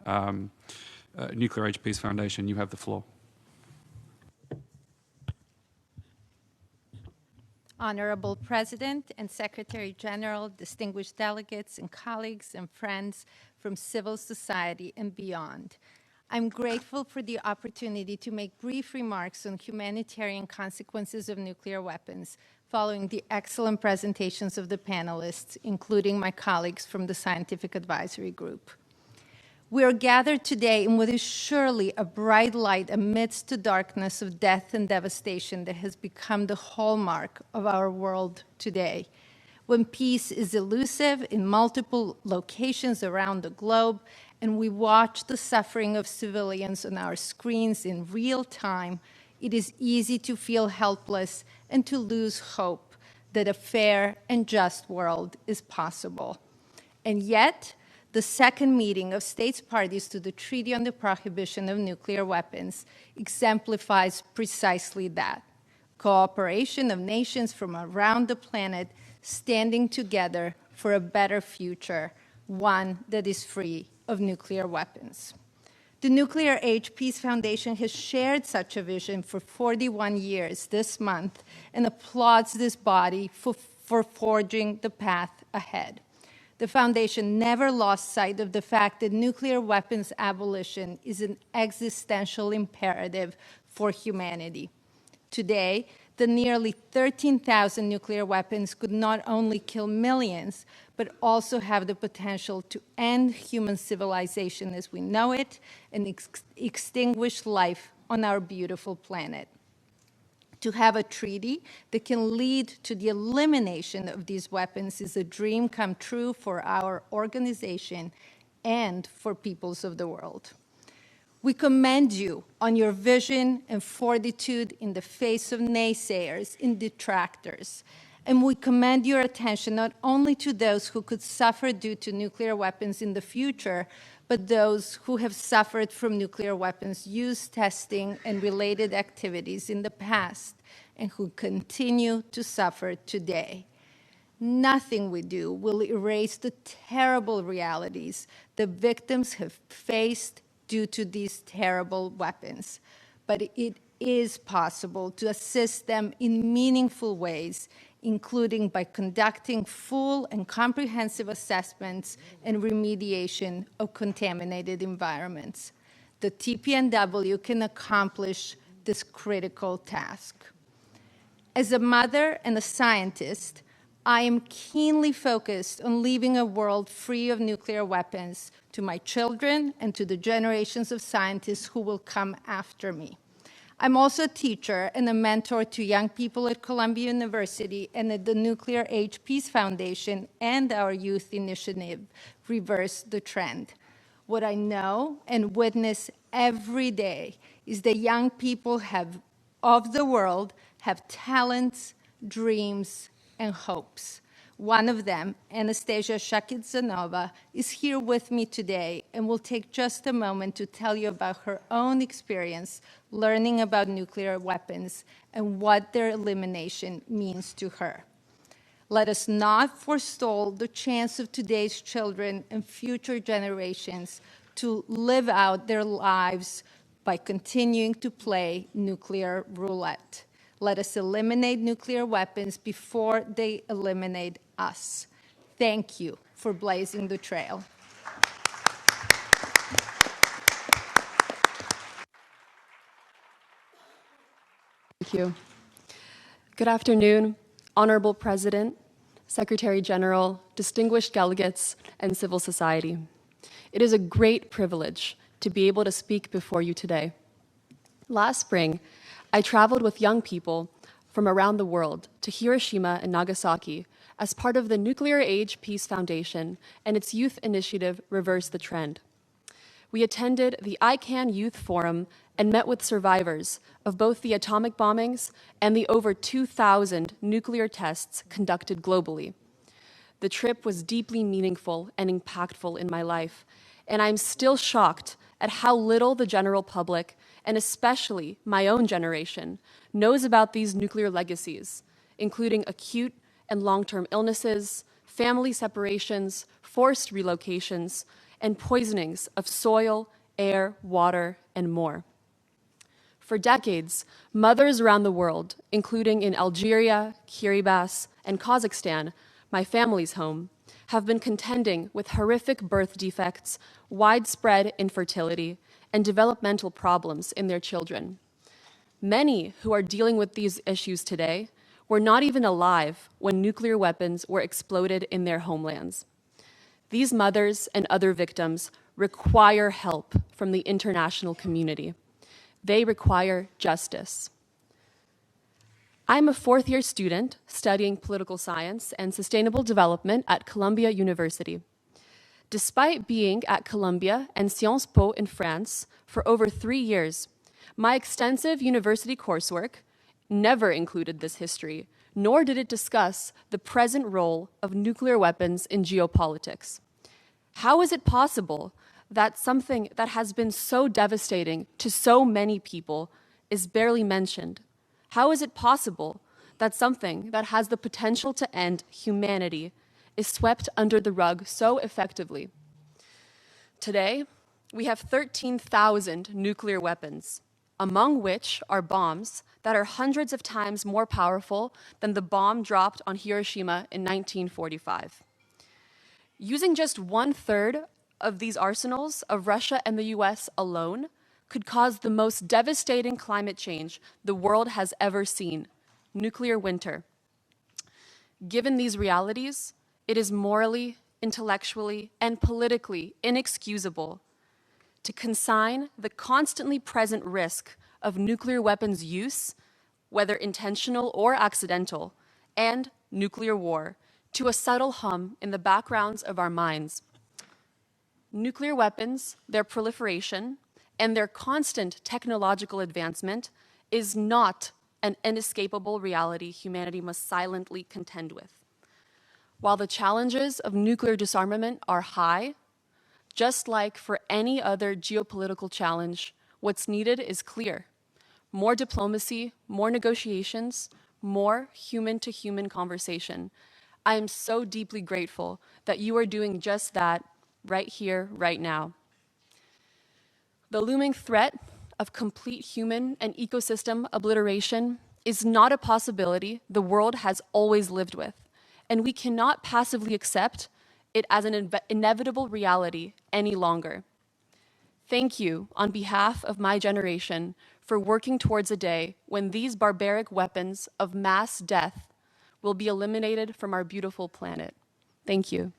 Nuclear Age Peace Foundation. You have the floor. Honorable President and Secretary General, distinguished delegates and colleagues and friends from civil society and beyond. I'm grateful for the opportunity to make brief remarks on humanitarian consequences of nuclear weapons following the excellent presentations of the panelists, including my colleagues from the Scientific Advisory Group. We are gathered today in what is surely a bright light amidst the darkness of death and devastation that has become the hallmark of our world today. When peace is elusive in multiple locations around the globe, and we watch the suffering of civilians on our screens in real time, it is easy to feel helpless and to lose hope that a fair and just world is possible. And yet, the second meeting of states parties to the Treaty on the Prohibition of Nuclear Weapons exemplifies precisely that: cooperation of nations from around the planet standing together for a better future, one that is free of nuclear weapons. The Nuclear Age Peace Foundation has shared such a vision for 41 years this month and applauds this body for forging the path ahead. The Foundation never lost sight of the fact that nuclear weapons abolition is an existential imperative for humanity. Today, the nearly 13,000 nuclear weapons could not only kill millions, but also have the potential to end human civilization as we know it and extinguish life on our beautiful planet. To have a treaty that can lead to the elimination of these weapons is a dream come true for our organization and for peoples of the world. We commend you on your vision and fortitude in the face of naysayers and detractors. And we commend your attention not only to those who could suffer due to nuclear weapons in the future, but those who have suffered from nuclear weapons use, testing, and related activities in the past, and who continue to suffer today. Nothing we do will erase the terrible realities the victims have faced due to these terrible weapons, but it is possible to assist them in meaningful ways, including by conducting full and comprehensive assessments and remediation of contaminated environments. The TPNW can accomplish this critical task. As a mother and a scientist, I am keenly focused on leaving a world free of nuclear weapons to my children and to the generations of scientists who will come after me. I'm also a teacher and a mentor to young people at Columbia University and at the Nuclear Age Peace Foundation and our youth initiative, Reverse the Trend. What I know and witness every day is that young people of the world have talents, dreams, and hopes. One of them, Anastasia Shakhidzanova, is here with me today and will take just a moment to tell you about her own experience learning about nuclear weapons and what their elimination means to her. Let us not forestall the chance of today's children and future generations to live out their lives by continuing to play nuclear roulette. Let us eliminate nuclear weapons before they eliminate us. Thank you for blazing the trail. Thank you. Good afternoon, Honorable President, Secretary General, distinguished delegates, and civil society. It is a great privilege to be able to speak before you today. Last spring, I traveled with young people from around the world to Hiroshima and Nagasaki as part of the Nuclear Age Peace Foundation and its youth initiative, Reverse the Trend. We attended the ICANN Youth Forum and met with survivors of both the atomic bombings and the over 2,000 nuclear tests conducted globally. The trip was deeply meaningful and impactful in my life, and I'm still shocked at how little the general public, and especially my own generation, knows about these nuclear legacies, including acute and long-term illnesses, family separations, forced relocations, and poisonings of soil, air, water, and more. For decades, mothers around the world, including in Algeria, Kiribati, and Kazakhstan, my family's home, have been contending with horrific birth defects, widespread infertility, and developmental problems in their children. Many who are dealing with these issues today were not even alive when nuclear weapons were exploded in their homelands. These mothers and other victims require help from the international community. They require justice. I'm a fourth-year student studying political science and sustainable development at Columbia University. Despite being at Columbia and Sciences Po in France for over 3 years, my extensive university coursework never included this history, nor did it discuss the present role of nuclear weapons in geopolitics. How is it possible that something that has been so devastating to so many people is barely mentioned? How is it possible that something that has the potential to end humanity is swept under the rug so effectively? Today, we have 13,000 nuclear weapons, among which are bombs that are hundreds of times more powerful than the bomb dropped on Hiroshima in 1945. Using just 1/3 of these arsenals of Russia and the US alone could cause the most devastating climate change the world has ever seen, nuclear winter. Given these realities, it is morally, intellectually, and politically inexcusable to consign the constantly present risk of nuclear weapons use, whether intentional or accidental, and nuclear war, to a subtle hum in the backgrounds of our minds. Nuclear weapons, their proliferation, and their constant technological advancement is not an inescapable reality humanity must silently contend with. While the challenges of nuclear disarmament are high, just like for any other geopolitical challenge, what's needed is clear: more diplomacy, more negotiations, more human-to-human conversation. I am so deeply grateful that you are doing just that right here, right now. The looming threat of complete human and ecosystem obliteration is not a possibility the world has always lived with, and we cannot passively accept it as an inevitable reality any longer. Thank you on behalf of my generation for working towards a day when these barbaric weapons of mass death will be eliminated from our beautiful planet. Thank you.